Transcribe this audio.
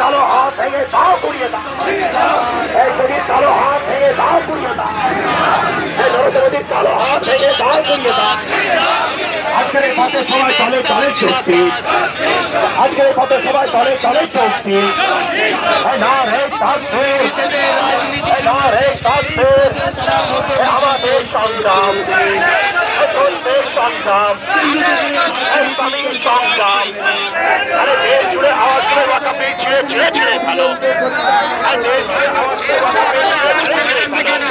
কালো হাত ভেঙে দাও পুড়িয়ে দাও, এই মোদির কালো হাত ভেঙে দাও পুড়িয়ে দাও, এই নরেন্দ্র মোদির কালো হাত ভেঙে দাও পুড়িয়ে দাও। আজকের এই পথে সবাই দলে দলে চলছি, আজকের এই পথে সবাই দলে দলে চলছি। নারে তাকবীর, নারে তাকবীর, আমাদের সংগ্রাম, চলবে সংগ্রাম, ইসলামী সংগ্রাম। আরে দেশ জুড়ে আওয়াজ করে ওয়াকাফে ছিঁড়ে ছিঁড়ে ছিঁড়ে ফেলো, আর দেশ জুড়ে আওয়াজ করে ওয়াকাফে ছিঁড়ে ছিঁড়ে ছিঁড়ে ফেলো।